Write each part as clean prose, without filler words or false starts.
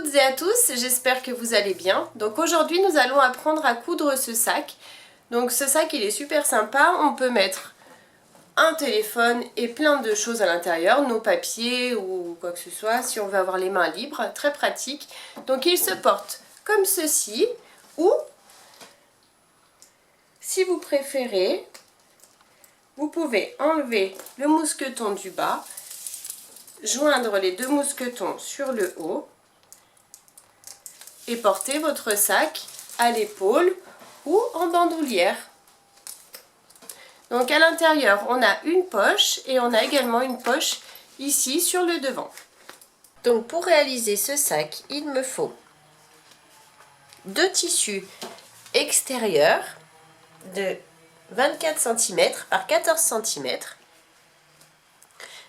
toutes et à tous, j'espère que vous allez bien. Donc aujourd'hui nous allons apprendre à coudre ce sac. Donc ce sac il est super sympa, on peut mettre un téléphone et plein de choses à l'intérieur, nos papiers ou quoi que ce soit si on veut avoir les mains libres, très pratique. Donc il se porte comme ceci ou si vous préférez, vous pouvez enlever le mousqueton du bas, joindre les deux mousquetons sur le haut et porter votre sac à l'épaule ou en bandoulière. Donc à l'intérieur, on a une poche et on a également une poche ici sur le devant. Donc pour réaliser ce sac, il me faut deux tissus extérieurs de 24 cm par 14 cm,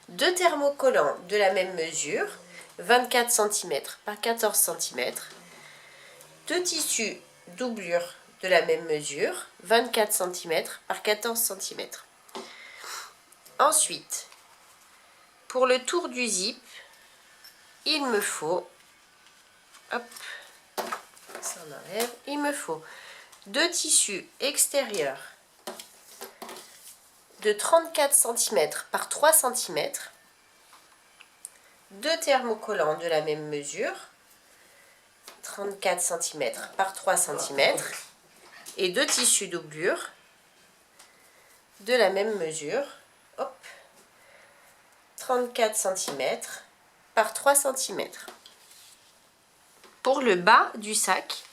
deux thermocollants de la même mesure, 24 cm par 14 cm, deux tissus doublure de la même mesure, 24 cm par 14 cm. Ensuite, pour le tour du zip, il me faut, hop, ça on enlève, il me faut deux tissus extérieurs de 34 cm par 3 cm, deux thermocollants de la même mesure, 34 cm par 3 cm, et deux tissus doublure de la même mesure, hop, 34 cm par 3 cm. Pour le bas du sac,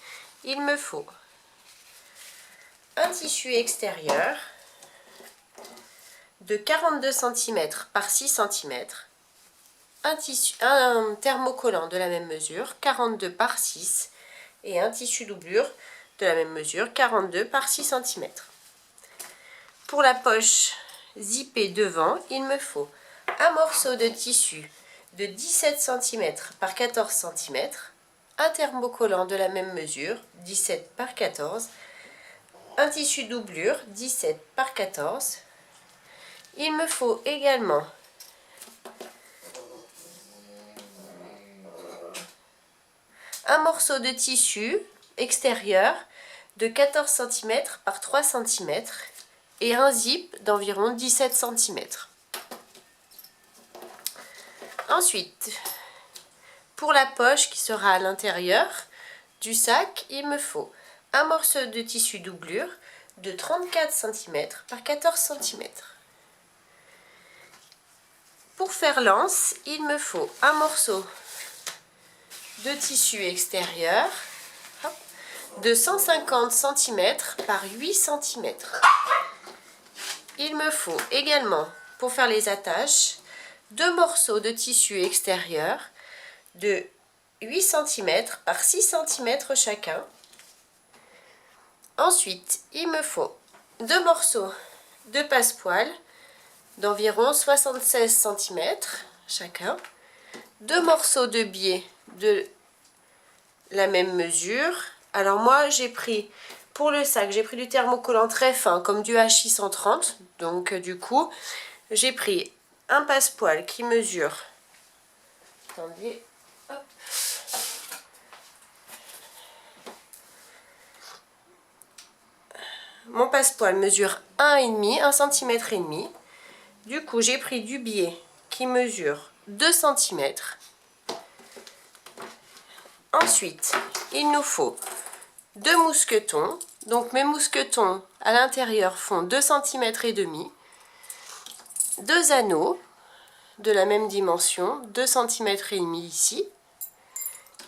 il me faut un tissu extérieur de 42 cm par 6 cm, un thermocollant de la même mesure, 42 par 6, et un tissu doublure de la même mesure, 42 par 6 cm. Pour la poche zippée devant, il me faut un morceau de tissu de 17 cm par 14 cm, un thermocollant de la même mesure, 17 par 14, un tissu doublure, 17 par 14. Il me faut également un morceau de tissu extérieur de 14 cm par 3 cm et un zip d'environ 17 cm. Ensuite, pour la poche qui sera à l'intérieur du sac, il me faut un morceau de tissu doublure de 34 cm par 14 cm. Pour faire l'anse, il me faut un morceau de tissu extérieur de 150 cm par 8 cm. Il me faut également, pour faire les attaches, deux morceaux de tissu extérieur de 8 cm par 6 cm chacun. Ensuite, il me faut deux morceaux de passepoil d'environ 76 cm chacun, deux morceaux de biais de la même mesure. Alors moi j'ai pris, pour le sac, j'ai pris du thermocollant très fin comme du H630, donc du coup j'ai pris un passepoil qui mesure, attendez, hop, mon passepoil mesure 1,5 cm. Du coup, j'ai pris du biais qui mesure 2 cm. Ensuite, il nous faut deux mousquetons. Donc, mes mousquetons à l'intérieur font 2 cm et demi. Deux anneaux de la même dimension, 2 cm et demi ici.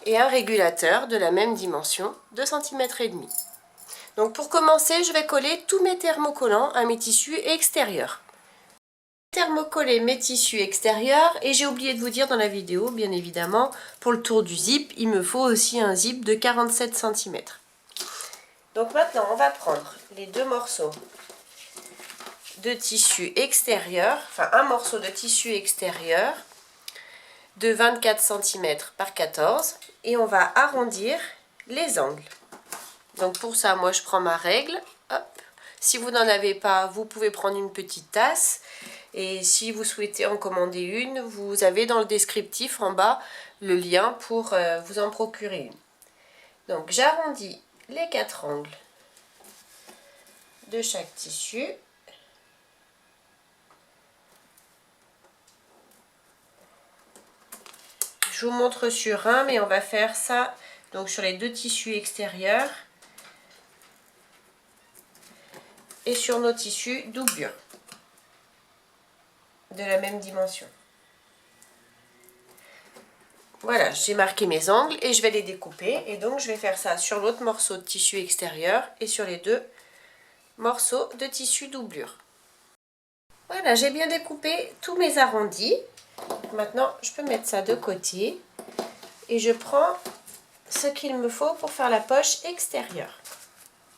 Et un régulateur de la même dimension, 2 cm et demi. Donc, pour commencer, je vais coller tous mes thermocollants à mes tissus extérieurs. Thermocoller mes tissus extérieurs et j'ai oublié de vous dire dans la vidéo, bien évidemment, pour le tour du zip, il me faut aussi un zip de 47 cm. Donc maintenant, on va prendre les deux morceaux de tissu extérieur, enfin un morceau de tissu extérieur de 24 cm par 14 et on va arrondir les angles. Donc pour ça, moi je prends ma règle, hop. Si vous n'en avez pas, vous pouvez prendre une petite tasse. Et si vous souhaitez en commander une, vous avez dans le descriptif en bas le lien pour vous en procurer une. Donc j'arrondis les 4 angles de chaque tissu. Je vous montre sur un, mais on va faire ça donc sur les 2 tissus extérieurs et sur nos tissus doublure de la même dimension. Voilà, j'ai marqué mes angles et je vais les découper. Et donc je vais faire ça sur l'autre morceau de tissu extérieur et sur les 2 morceaux de tissu doublure. Voilà, j'ai bien découpé tous mes arrondis. Maintenant, je peux mettre ça de côté et je prends ce qu'il me faut pour faire la poche extérieure.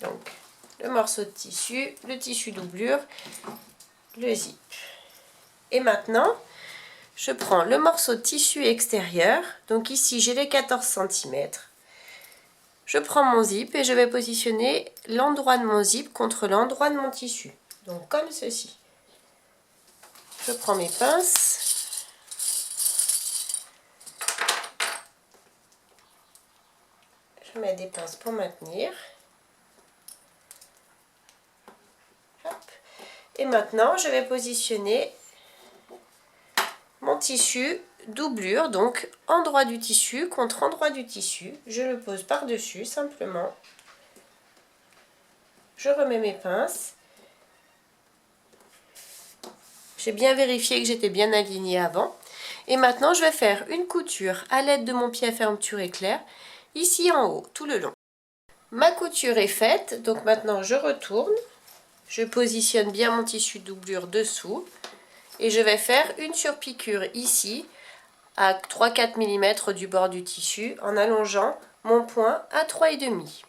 Donc, le morceau de tissu, le tissu doublure, le zip. Et maintenant, je prends le morceau de tissu extérieur. Donc ici, j'ai les 14 cm. Je prends mon zip et je vais positionner l'endroit de mon zip contre l'endroit de mon tissu. Donc comme ceci. Je prends mes pinces. Je mets des pinces pour maintenir. Hop. Et maintenant, je vais positionner mon tissu doublure, donc endroit du tissu contre endroit du tissu. Je le pose par-dessus simplement. Je remets mes pinces. J'ai bien vérifié que j'étais bien alignée avant. Et maintenant, je vais faire une couture à l'aide de mon pied à fermeture éclair, ici en haut, tout le long. Ma couture est faite, donc maintenant je retourne. Je positionne bien mon tissu doublure dessous. Et je vais faire une surpiqûre ici, à 3-4 mm du bord du tissu, en allongeant mon point à 3,5.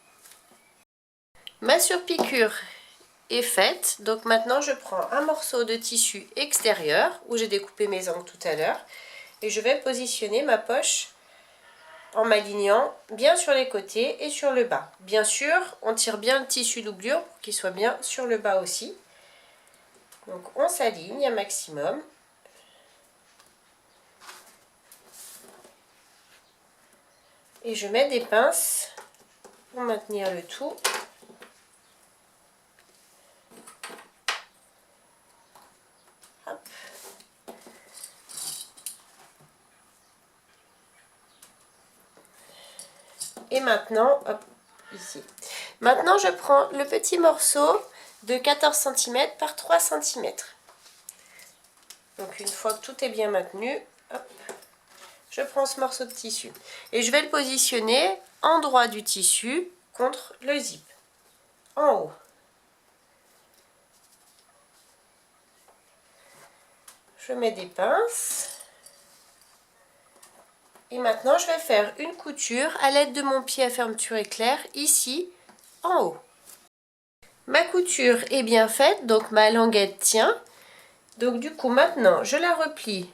Ma surpiqûre est faite, donc maintenant je prends un morceau de tissu extérieur, où j'ai découpé mes angles tout à l'heure, et je vais positionner ma poche en m'alignant bien sur les côtés et sur le bas. Bien sûr, on tire bien le tissu doublure pour qu'il soit bien sur le bas aussi. Donc on s'aligne un maximum. Et je mets des pinces pour maintenir le tout. Hop. Et maintenant, hop, ici. Maintenant, je prends le petit morceau de 14 cm par 3 cm. Donc une fois que tout est bien maintenu, hop, je prends ce morceau de tissu. Et je vais le positionner en droit du tissu contre le zip, en haut. Je mets des pinces. Et maintenant, je vais faire une couture à l'aide de mon pied à fermeture éclair, ici, en haut. Ma couture est bien faite, donc ma languette tient. Donc du coup, maintenant, je la replie.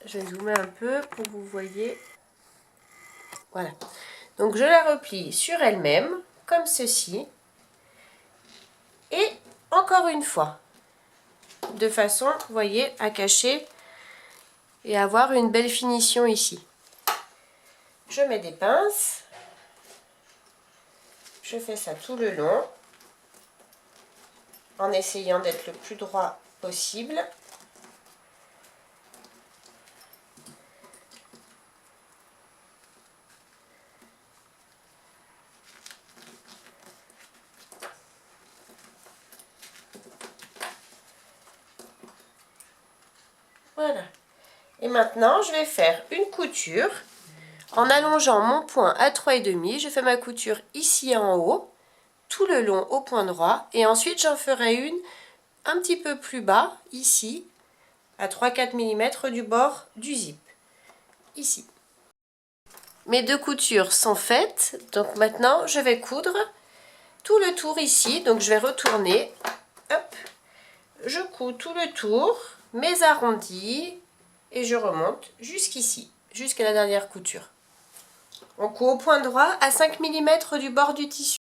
Je vais zoomer un peu pour que vous voyez. Voilà. Donc je la replie sur elle-même, comme ceci. Et encore une fois, de façon, vous voyez, à cacher et avoir une belle finition ici. Je mets des pinces. Je fais ça tout le long, en essayant d'être le plus droit possible. Voilà. Et maintenant, je vais faire une couture en allongeant mon point à 3,5. Je fais ma couture ici en haut, tout le long au point droit. Et ensuite, j'en ferai une un petit peu plus bas, ici, à 3-4 mm du bord du zip. Ici. Mes 2 coutures sont faites. Donc maintenant, je vais coudre tout le tour ici. Donc je vais retourner. Hop. Je couds tout le tour, mes arrondis, et je remonte jusqu'ici, jusqu'à la dernière couture. On coud au point droit à 5 mm du bord du tissu.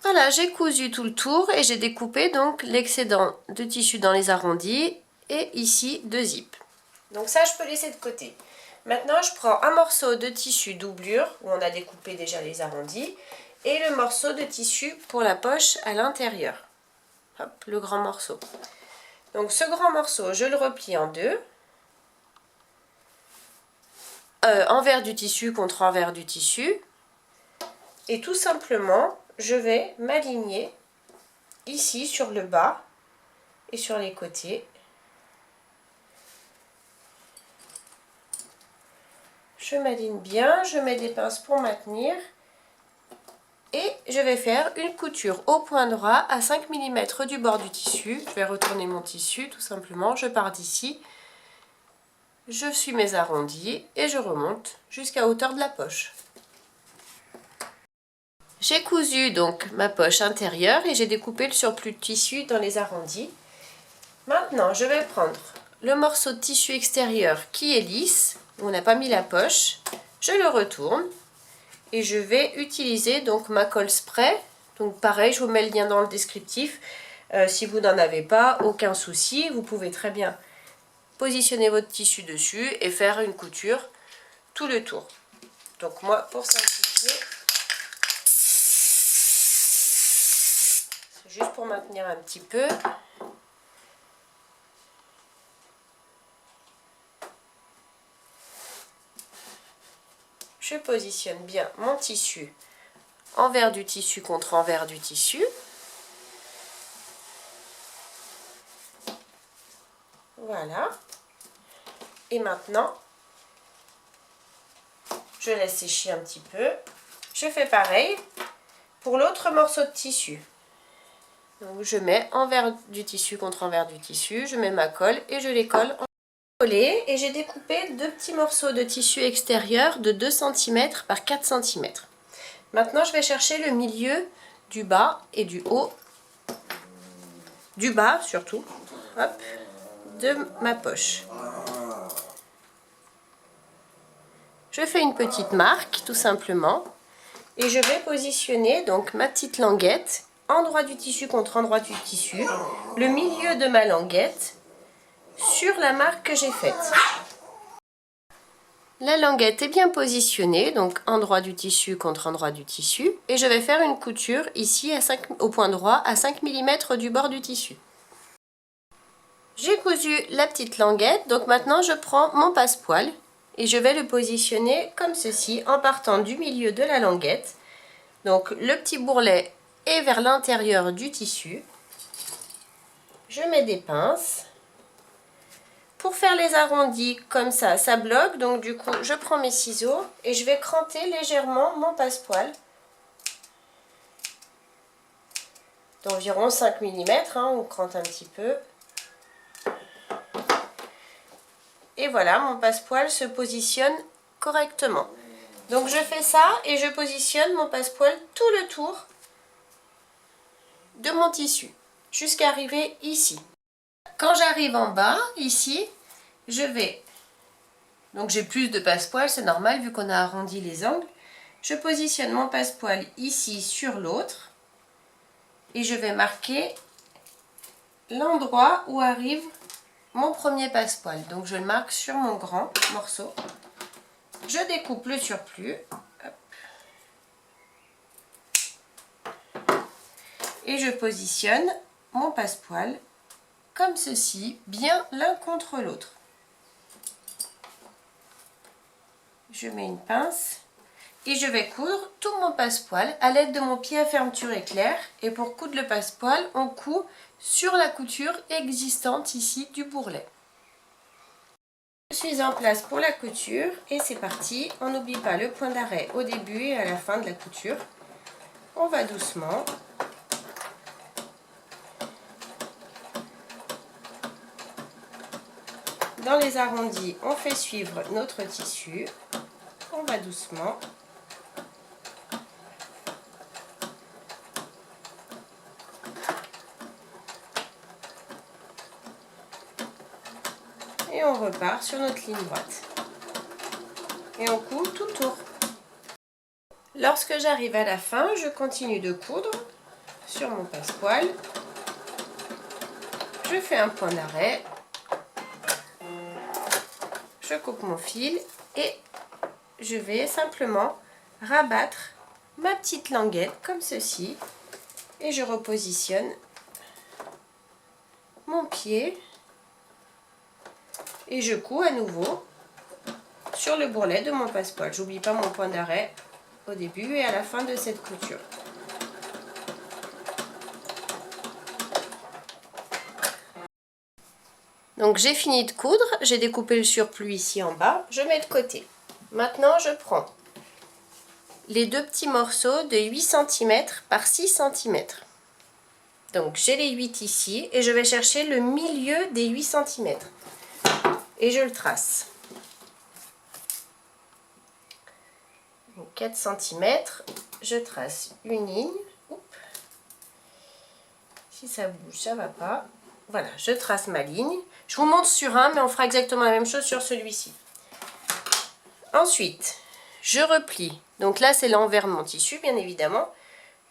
Voilà, j'ai cousu tout le tour et j'ai découpé donc l'excédent de tissu dans les arrondis et ici 2 zips. Donc ça, je peux laisser de côté. Maintenant, je prends un morceau de tissu doublure où on a découpé déjà les arrondis et le morceau de tissu pour la poche à l'intérieur. Hop, le grand morceau. Donc ce grand morceau, je le replie en deux. Envers du tissu contre envers du tissu. Et tout simplement, je vais m'aligner ici sur le bas et sur les côtés. Je m'aligne bien, je mets des pinces pour maintenir. Et je vais faire une couture au point droit à 5 mm du bord du tissu. Je vais retourner mon tissu tout simplement. Je pars d'ici. Je suis mes arrondis et je remonte jusqu'à hauteur de la poche. J'ai cousu donc ma poche intérieure et j'ai découpé le surplus de tissu dans les arrondis. Maintenant, je vais prendre le morceau de tissu extérieur qui est lisse, où on n'a pas mis la poche. Je le retourne et je vais utiliser donc ma colle spray. Donc pareil, je vous mets le lien dans le descriptif. Si vous n'en avez pas, aucun souci. Vous pouvez très bien positionner votre tissu dessus et faire une couture tout le tour. Donc moi, pour simplifier, c'est juste pour maintenir un petit peu. Je positionne bien mon tissu envers du tissu contre envers du tissu. Voilà. Et maintenant, je laisse sécher un petit peu. Je fais pareil pour l'autre morceau de tissu. Donc je mets envers du tissu contre envers du tissu, je mets ma colle et je les colle en collé. Et j'ai découpé deux petits morceaux de tissu extérieur de 2 cm par 4 cm. Maintenant, je vais chercher le milieu du bas et du haut, du bas surtout, hop, de ma poche. Je fais une petite marque tout simplement et je vais positionner donc ma petite languette, endroit du tissu contre endroit du tissu, le milieu de ma languette sur la marque que j'ai faite. La languette est bien positionnée, donc endroit du tissu contre endroit du tissu, et je vais faire une couture ici au point droit à 5 mm du bord du tissu. J'ai cousu la petite languette, donc maintenant je prends mon passepoil et je vais le positionner comme ceci en partant du milieu de la languette. Donc le petit bourrelet est vers l'intérieur du tissu. Je mets des pinces. Pour faire les arrondis comme ça bloque, donc du coup je prends mes ciseaux et je vais cranter légèrement mon passepoil d'environ 5 mm, on crante un petit peu. Et voilà, mon passepoil se positionne correctement. Donc je fais ça et je positionne mon passepoil tout le tour de mon tissu jusqu'à arriver ici. Quand j'arrive en bas, ici, je vais, donc j'ai plus de passepoil, c'est normal vu qu'on a arrondi les angles, je positionne mon passepoil ici sur l'autre et je vais marquer l'endroit où arrive mon premier passepoil. Donc je le marque sur mon grand morceau, je découpe le surplus, hop, et je positionne mon passepoil comme ceci, bien l'un contre l'autre. Je mets une pince et je vais coudre tout mon passepoil à l'aide de mon pied à fermeture éclair. Et pour coudre le passepoil, on coud sur la couture existante ici du bourrelet. Je suis en place pour la couture et c'est parti. On n'oublie pas le point d'arrêt au début et à la fin de la couture. On va doucement. Dans les arrondis, on fait suivre notre tissu. On va doucement. Et on repart sur notre ligne droite. Et on coud tout le tour. Lorsque j'arrive à la fin, je continue de coudre sur mon passepoil. Je fais un point d'arrêt. Je coupe mon fil et je vais simplement rabattre ma petite languette comme ceci. Et je repositionne mon pied et je couds à nouveau sur le bourrelet de mon passepoil. J'oublie pas mon point d'arrêt au début et à la fin de cette couture. Donc j'ai fini de coudre, j'ai découpé le surplus ici en bas, je mets de côté. Maintenant je prends les deux petits morceaux de 8 cm par 6 cm. Donc j'ai les 8 ici et je vais chercher le milieu des 8 cm. Et je le trace. Donc 4 cm, je trace une ligne. Oups. Si ça bouge, ça va pas. Voilà, je trace ma ligne. Je vous montre sur un, mais on fera exactement la même chose sur celui-ci. Ensuite, je replie. Donc là, c'est l'envers de mon tissu, bien évidemment.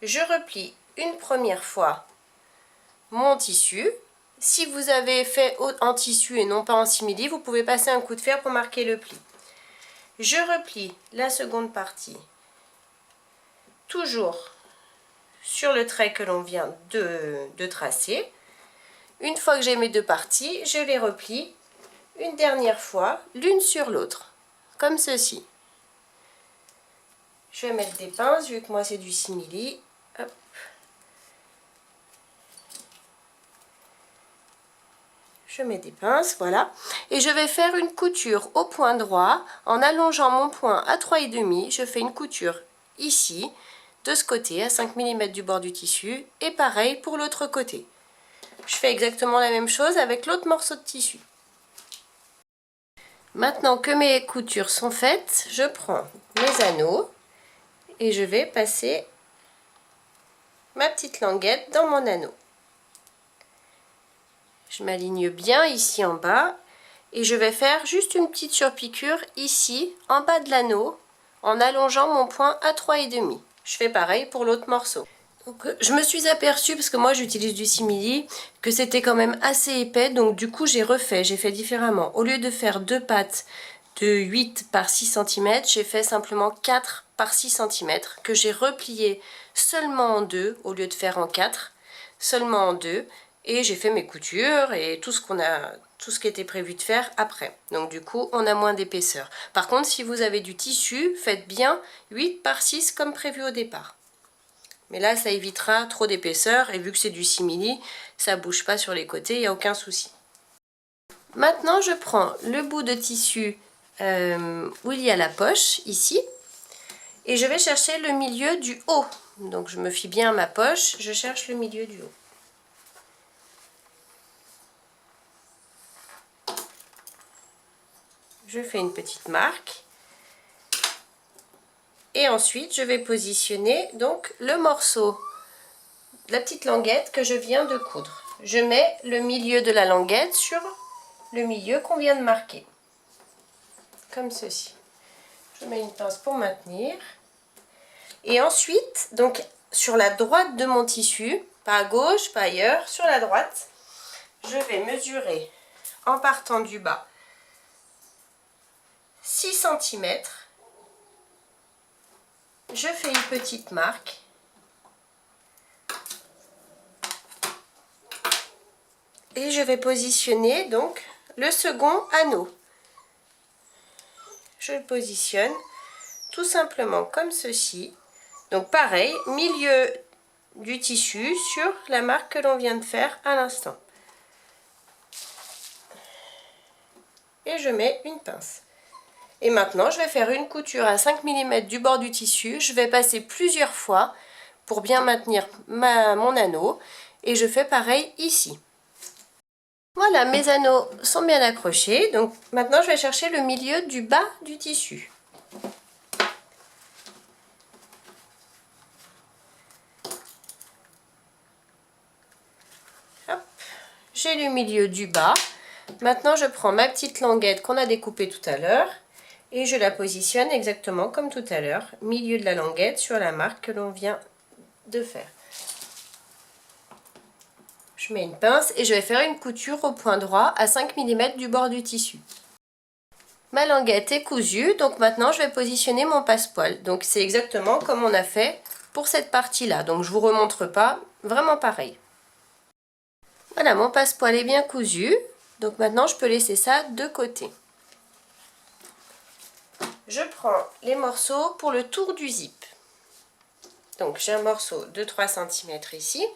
Je replie une première fois mon tissu. Si vous avez fait en tissu et non pas en simili, vous pouvez passer un coup de fer pour marquer le pli. Je replie la seconde partie, toujours sur le trait que l'on vient de tracer. Une fois que j'ai mes deux parties, je les replie une dernière fois, l'une sur l'autre, comme ceci. Je vais mettre des pinces, vu que moi c'est du simili. Hop. Je mets des pinces, voilà. Et je vais faire une couture au point droit, en allongeant mon point à 3,5. Je fais une couture ici, de ce côté, à 5 mm du bord du tissu, et pareil pour l'autre côté. Je fais exactement la même chose avec l'autre morceau de tissu. Maintenant que mes coutures sont faites, je prends mes anneaux et je vais passer ma petite languette dans mon anneau. Je m'aligne bien ici en bas et je vais faire juste une petite surpiqûre ici en bas de l'anneau en allongeant mon point à 3,5. Je fais pareil pour l'autre morceau. Donc, je me suis aperçue, parce que moi j'utilise du simili, que c'était quand même assez épais, donc du coup j'ai fait différemment. Au lieu de faire deux pattes de 8 par 6 cm, j'ai fait simplement 4 par 6 cm, que j'ai replié seulement en deux, au lieu de faire en 4, seulement en deux, et j'ai fait mes coutures et tout ce qui était prévu de faire après. Donc du coup on a moins d'épaisseur. Par contre, si vous avez du tissu, faites bien 8 par 6 comme prévu au départ. Mais là, ça évitera trop d'épaisseur et vu que c'est du simili, ça ne bouge pas sur les côtés, il n'y a aucun souci. Maintenant, je prends le bout de tissu où il y a la poche, ici, et je vais chercher le milieu du haut. Donc, je me fie bien à ma poche, je cherche le milieu du haut. Je fais une petite marque. Et ensuite, je vais positionner donc le morceau, la petite languette que je viens de coudre. Je mets le milieu de la languette sur le milieu qu'on vient de marquer. Comme ceci. Je mets une pince pour maintenir. Et ensuite, donc sur la droite de mon tissu, pas à gauche, pas ailleurs, sur la droite, je vais mesurer en partant du bas 6 cm. Je fais une petite marque. Et je vais positionner donc le second anneau. Je le positionne tout simplement comme ceci. Donc pareil, milieu du tissu sur la marque que l'on vient de faire à l'instant. Et je mets une pince. Et maintenant, je vais faire une couture à 5 mm du bord du tissu. Je vais passer plusieurs fois pour bien maintenir mon anneau. Et je fais pareil ici. Voilà, mes anneaux sont bien accrochés. Donc maintenant, je vais chercher le milieu du bas du tissu. J'ai le milieu du bas. Maintenant, je prends ma petite languette qu'on a découpée tout à l'heure et je la positionne exactement comme tout à l'heure, milieu de la languette sur la marque que l'on vient de faire. Je mets une pince et je vais faire une couture au point droit à 5 mm du bord du tissu. Ma languette est cousue, donc maintenant je vais positionner mon passepoil. Donc c'est exactement comme on a fait pour cette partie-là. Donc je ne vous remontre pas, vraiment pareil. Voilà, mon passepoil est bien cousu. Donc maintenant je peux laisser ça de côté. Je prends les morceaux pour le tour du zip. Donc j'ai un morceau de 3 cm ici.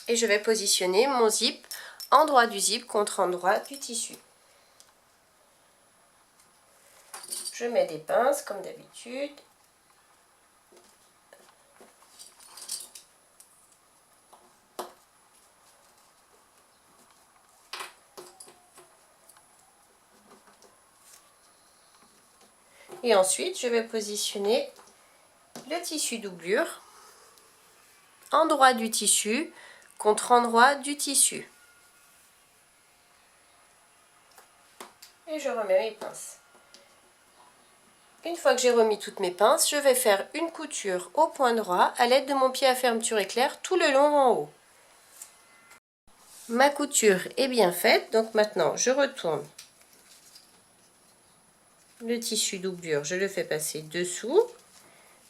Et je vais positionner mon zip endroit du zip contre endroit du tissu. Je mets des pinces comme d'habitude. Et ensuite, je vais positionner le tissu doublure, endroit du tissu contre endroit du tissu. Et je remets mes pinces. Une fois que j'ai remis toutes mes pinces, je vais faire une couture au point droit à l'aide de mon pied à fermeture éclair tout le long en haut. Ma couture est bien faite, donc maintenant je retourne le tissu doublure, je le fais passer dessous.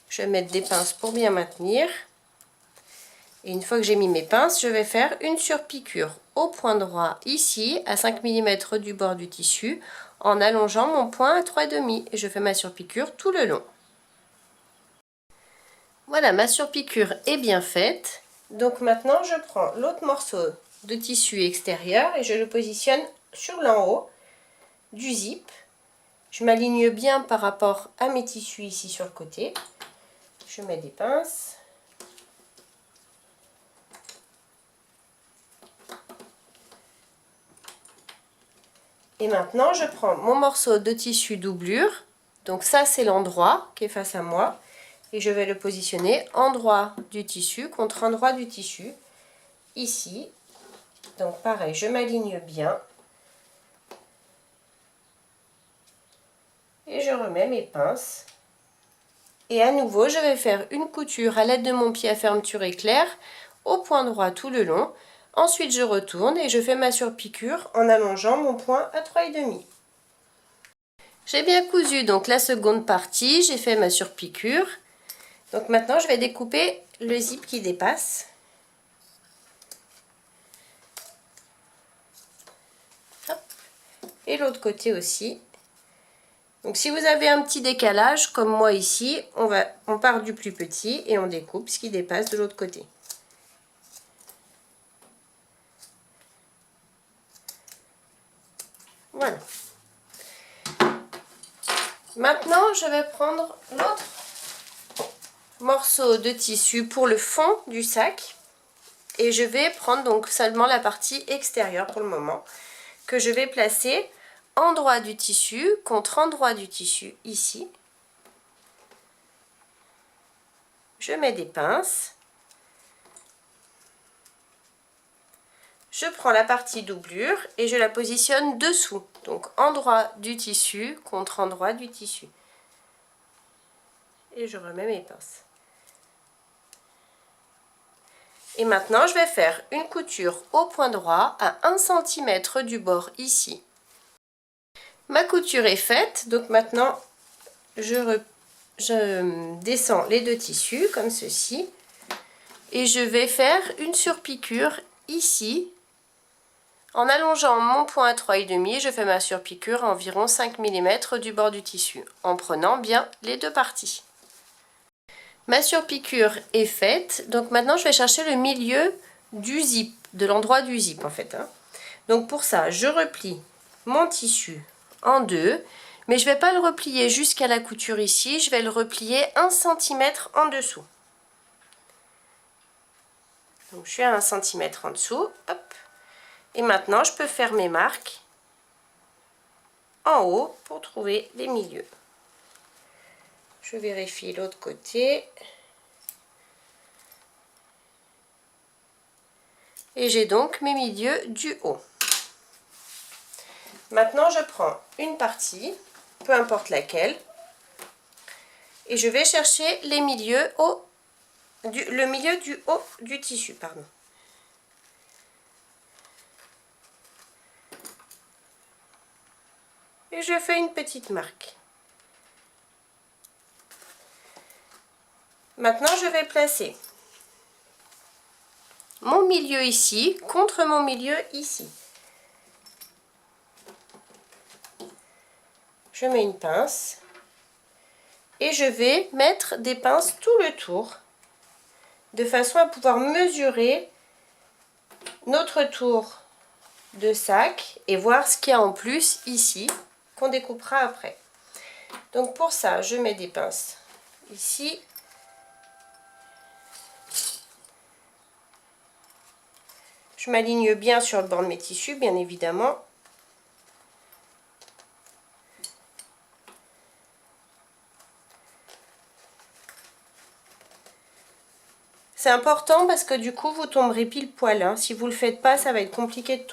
Je vais mettre des pinces pour bien maintenir. Et une fois que j'ai mis mes pinces, je vais faire une surpiqûre au point droit ici, à 5 mm du bord du tissu, en allongeant mon point à 3,5. Et je fais ma surpiqûre tout le long. Voilà, ma surpiqûre est bien faite. Donc maintenant, je prends l'autre morceau de tissu extérieur et je le positionne sur l'en haut du zip. Je m'aligne bien par rapport à mes tissus ici sur le côté. Je mets des pinces. Et maintenant, je prends mon morceau de tissu doublure. Donc ça, c'est l'endroit qui est face à moi. Et je vais le positionner endroit du tissu contre endroit du tissu. Ici. Donc pareil, je m'aligne bien. Et je remets mes pinces. Et à nouveau, je vais faire une couture à l'aide de mon pied à fermeture éclair au point droit tout le long. Ensuite, je retourne et je fais ma surpiqûre en allongeant mon point à 3,5. J'ai bien cousu donc la seconde partie, j'ai fait ma surpiqûre. Donc maintenant, je vais découper le zip qui dépasse. Hop. Et l'autre côté aussi. Donc si vous avez un petit décalage, comme moi ici, on part du plus petit et on découpe ce qui dépasse de l'autre côté. Voilà. Maintenant, je vais prendre l'autre morceau de tissu pour le fond du sac. Et je vais prendre donc seulement la partie extérieure pour le moment, que je vais placer endroit du tissu contre endroit du tissu ici. Je mets des pinces. Je prends la partie doublure et je la positionne dessous. Donc endroit du tissu contre endroit du tissu. Et je remets mes pinces. Et maintenant, je vais faire une couture au point droit à 1 cm du bord ici. Ma couture est faite, donc maintenant, je descends les deux tissus comme ceci. Et je vais faire une surpiqûre ici. En allongeant mon point à 3,5, je fais ma surpiqûre à environ 5 mm du bord du tissu, en prenant bien les deux parties. Ma surpiqûre est faite, donc maintenant je vais chercher le milieu du zip, de l'endroit du zip en fait. Donc pour ça, je replie mon tissu en deux, mais je ne vais pas le replier jusqu'à la couture ici, je vais le replier 1 cm en dessous. Donc je suis à 1 cm en dessous, hop. Et maintenant je peux faire mes marques en haut pour trouver les milieux. Je vérifie l'autre côté. Et j'ai donc mes milieux du haut. Maintenant, je prends une partie, peu importe laquelle, et je vais chercher les milieux le milieu du haut du tissu, pardon. et je fais une petite marque. Maintenant, je vais placer mon milieu ici contre mon milieu ici. Je mets une pince et je vais mettre des pinces tout le tour de façon à pouvoir mesurer notre tour de sac et voir ce qu'il y a en plus ici qu'on découpera après. Donc pour ça, je mets des pinces ici. Je m'aligne bien sur le bord de mes tissus, bien évidemment. C'est important parce que du coup, vous tomberez pile poil. Hein. Si vous ne le faites pas, ça va être compliqué de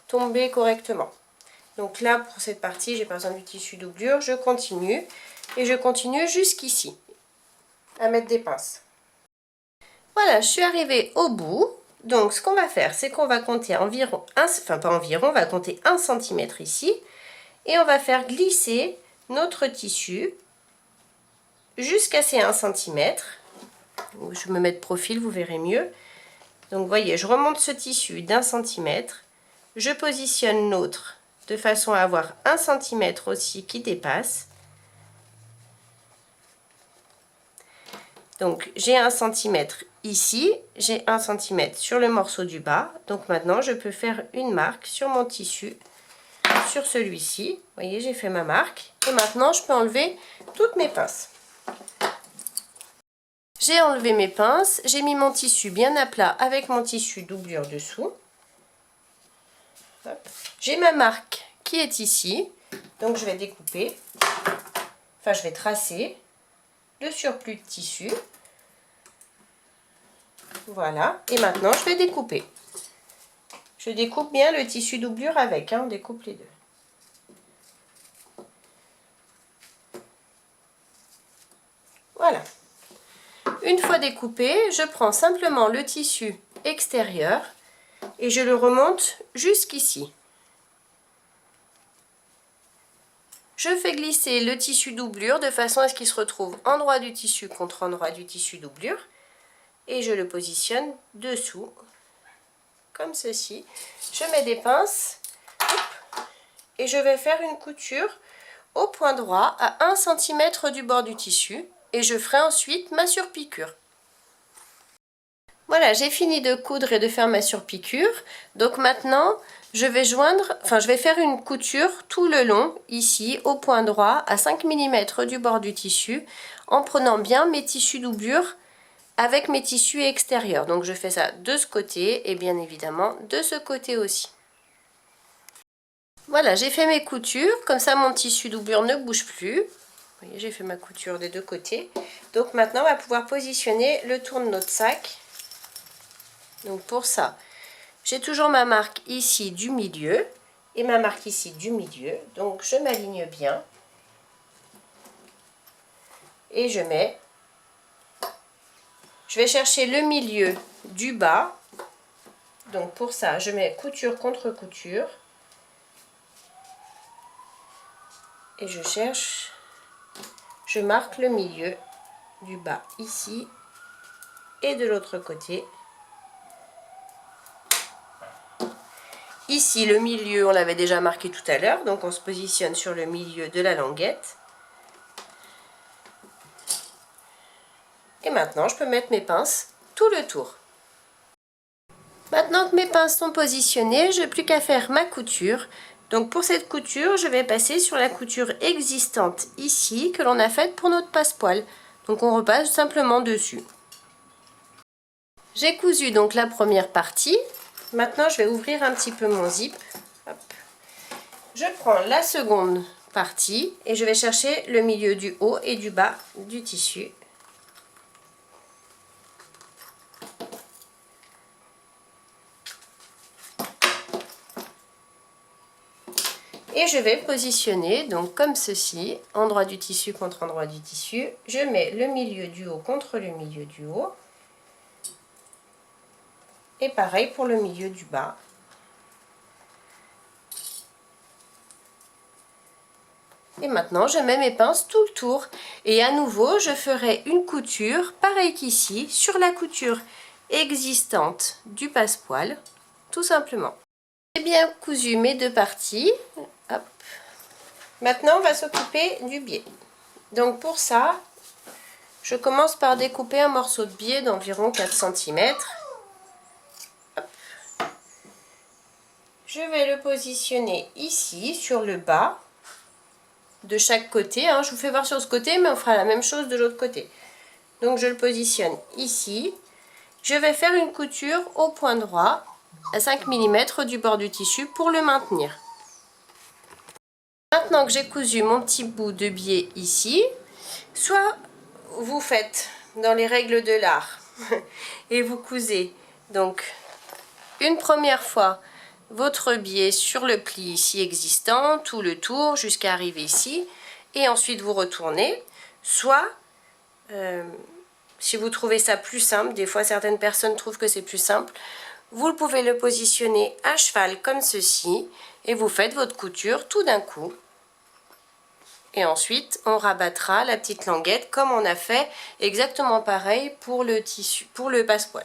tomber correctement. Donc là, pour cette partie, j'ai pas besoin du tissu doublure. Je continue. Et je continue jusqu'ici à mettre des pinces. Voilà, je suis arrivée au bout. Donc, ce qu'on va faire, c'est qu'on va compter environ, on va compter 1 cm ici. Et on va faire glisser notre tissu jusqu'à ces 1 cm. Je vais me mettre de profil, vous verrez mieux. Donc, vous voyez, je remonte ce tissu d'1 cm. Je positionne l'autre de façon à avoir 1 cm aussi qui dépasse. Donc, j'ai 1 cm ici, j'ai 1 cm sur le morceau du bas. Donc, maintenant, je peux faire une marque sur mon tissu, sur celui-ci. Vous voyez, j'ai fait ma marque. Et maintenant, je peux enlever toutes mes pinces. J'ai enlevé mes pinces, j'ai mis mon tissu bien à plat avec mon tissu doublure dessous. J'ai ma marque qui est ici, donc je vais découper, enfin je vais tracer le surplus de tissu. Voilà, et maintenant je vais découper. Je découpe bien le tissu doublure avec, hein, on découpe les deux. Voilà. Une fois découpé, je prends simplement le tissu extérieur et je le remonte jusqu'ici. Je fais glisser le tissu doublure de façon à ce qu'il se retrouve endroit du tissu contre endroit du tissu doublure. Et je le positionne dessous, comme ceci. Je mets des pinces et je vais faire une couture au point droit à 1 cm du bord du tissu. Et je ferai ensuite ma surpiqûre. Voilà, j'ai fini de coudre et de faire ma surpiqûre. Donc maintenant, je vais faire une couture tout le long, ici, au point droit, à 5 mm du bord du tissu, en prenant bien mes tissus doublure avec mes tissus extérieurs. Donc je fais ça de ce côté et bien évidemment de ce côté aussi. Voilà, j'ai fait mes coutures, comme ça mon tissu doublure ne bouge plus. Vous voyez, j'ai fait ma couture des deux côtés. Donc maintenant, on va pouvoir positionner le tour de notre sac. Donc pour ça, j'ai toujours ma marque ici du milieu et ma marque ici du milieu. Donc je m'aligne bien et je vais chercher le milieu du bas. Donc pour ça, je mets couture contre couture et je marque le milieu du bas ici et de l'autre côté. Ici, le milieu, on l'avait déjà marqué tout à l'heure, donc on se positionne sur le milieu de la languette. Et maintenant, je peux mettre mes pinces tout le tour. Maintenant que mes pinces sont positionnées, je n'ai plus qu'à faire ma couture. Donc pour cette couture, je vais passer sur la couture existante ici, que l'on a faite pour notre passepoil. Donc on repasse simplement dessus. J'ai cousu donc la première partie. Maintenant, je vais ouvrir un petit peu mon zip. Hop. Je prends la seconde partie et je vais chercher le milieu du haut et du bas du tissu. Et je vais positionner donc comme ceci, endroit du tissu contre endroit du tissu. Je mets le milieu du haut contre le milieu du haut. Et pareil pour le milieu du bas. Et maintenant, je mets mes pinces tout le tour. Et à nouveau, je ferai une couture, pareil qu'ici, sur la couture existante du passepoil, tout simplement. J'ai bien cousu mes deux parties. Hop. Maintenant, on va s'occuper du biais. Donc pour ça, je commence par découper un morceau de biais d'environ 4 cm. Hop. Je vais le positionner ici, sur le bas, de chaque côté. Je vous fais voir sur ce côté, mais on fera la même chose de l'autre côté. Donc je le positionne ici. Je vais faire une couture au point droit, à 5 mm du bord du tissu pour le maintenir. Maintenant que j'ai cousu mon petit bout de biais ici, soit vous faites dans les règles de l'art et vous cousez donc une première fois votre biais sur le pli ici existant, tout le tour jusqu'à arriver ici, et ensuite vous retournez, soit si vous trouvez ça plus simple, des fois certaines personnes trouvent que c'est plus simple, vous pouvez le positionner à cheval comme ceci et vous faites votre couture tout d'un coup. Et ensuite, on rabattra la petite languette comme on a fait exactement pareil pour le tissu, pour le passepoil.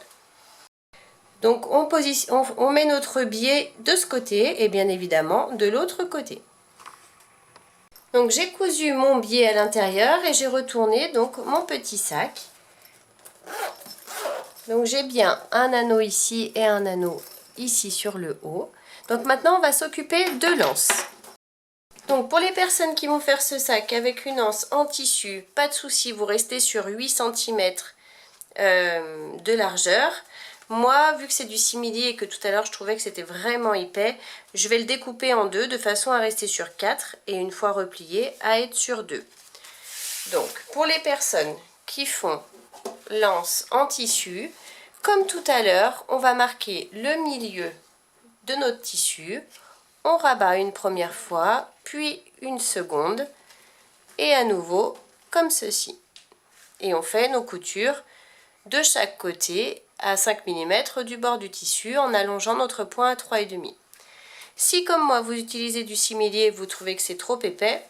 Donc on met notre biais de ce côté et bien évidemment de l'autre côté. Donc j'ai cousu mon biais à l'intérieur et j'ai retourné donc mon petit sac. Donc j'ai bien un anneau ici et un anneau ici sur le haut. Donc maintenant on va s'occuper de l'anse. Donc pour les personnes qui vont faire ce sac avec une anse en tissu, pas de souci, vous restez sur 8 cm de largeur. Moi, vu que c'est du simili et que tout à l'heure je trouvais que c'était vraiment épais, je vais le découper en deux de façon à rester sur 4 et une fois replié à être sur 2. Donc pour les personnes qui font l'anse en tissu, comme tout à l'heure, on va marquer le milieu de notre tissu, on rabat une première fois, puis une seconde, et à nouveau comme ceci. Et on fait nos coutures de chaque côté à 5 mm du bord du tissu en allongeant notre point à 3,5. Si comme moi vous utilisez du simili et vous trouvez que c'est trop épais,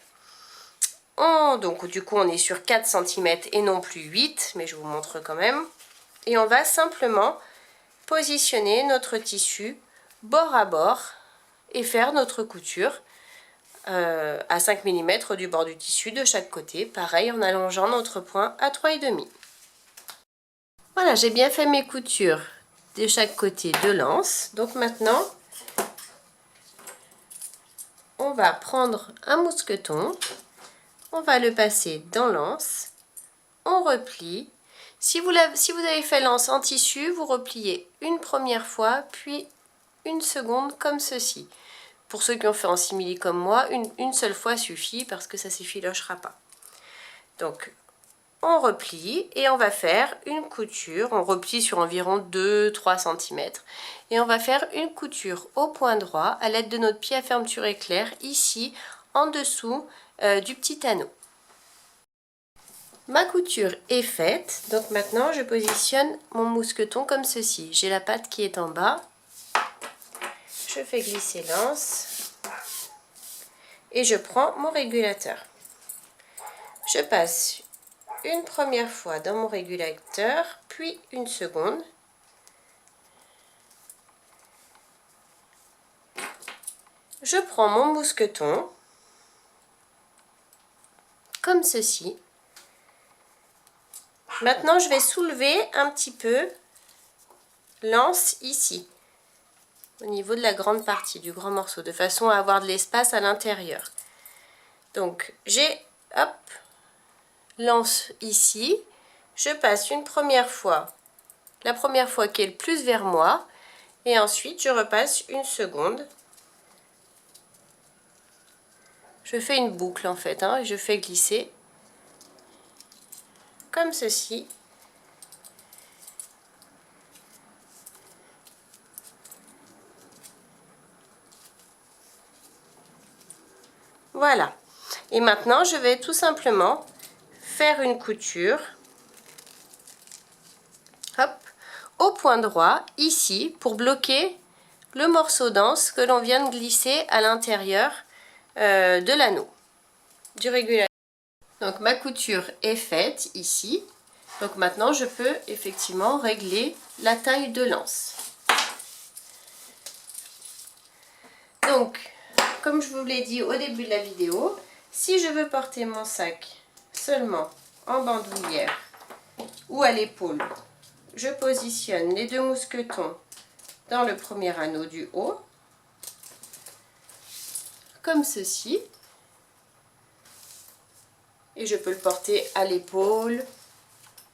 donc du coup on est sur 4 cm et non plus 8, mais je vous montre quand même. Et on va simplement positionner notre tissu bord à bord et faire notre couture à 5 mm du bord du tissu de chaque côté, pareil en allongeant notre point à 3,5. Voilà, j'ai bien fait mes coutures de chaque côté de l'anse. Donc maintenant, on va prendre un mousqueton, on va le passer dans l'anse, on replie. Si vous avez fait l'anse en tissu, vous repliez une première fois, puis une seconde comme ceci. Pour ceux qui ont fait en simili comme moi, une seule fois suffit parce que ça ne s'effilochera pas. Donc, on replie et on va faire une couture, on replie sur environ 2-3 cm et on va faire une couture au point droit à l'aide de notre pied à fermeture éclair ici en dessous du petit anneau. Ma couture est faite, donc maintenant je positionne mon mousqueton comme ceci. J'ai la patte qui est en bas, je fais glisser l'anse et je prends mon régulateur. Je passe une première fois dans mon régulateur, puis une seconde. Je prends mon mousqueton, comme ceci. Maintenant, je vais soulever un petit peu l'anse ici, au niveau de la grande partie du grand morceau, de façon à avoir de l'espace à l'intérieur. Donc, j'ai, hop, l'anse ici. Je passe une première fois, la première fois qui est le plus vers moi, et ensuite je repasse une seconde. Je fais une boucle en fait, et je fais glisser comme ceci. Voilà. Et maintenant, je vais tout simplement faire une couture, hop, au point droit, ici, pour bloquer le morceau d'anse que l'on vient de glisser à l'intérieur de l'anneau. du régulateur. Donc ma couture est faite ici. Donc maintenant je peux effectivement régler la taille de l'anse. Donc comme je vous l'ai dit au début de la vidéo, si je veux porter mon sac seulement en bandoulière ou à l'épaule, je positionne les 2 mousquetons dans le premier anneau du haut, comme ceci. Et je peux le porter à l'épaule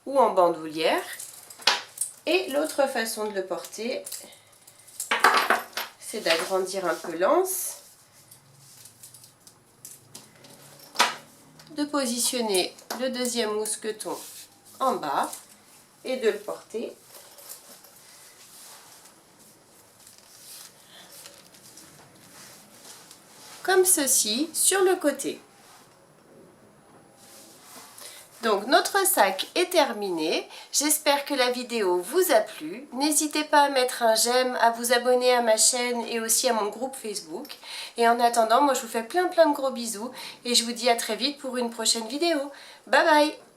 ou en bandoulière. Et l'autre façon de le porter, c'est d'agrandir un peu l'anse, de positionner le 2e mousqueton en bas et de le porter comme ceci sur le côté. Donc notre sac est terminé, j'espère que la vidéo vous a plu. N'hésitez pas à mettre un j'aime, à vous abonner à ma chaîne et aussi à mon groupe Facebook. Et en attendant, moi je vous fais plein de gros bisous et je vous dis à très vite pour une prochaine vidéo. Bye bye!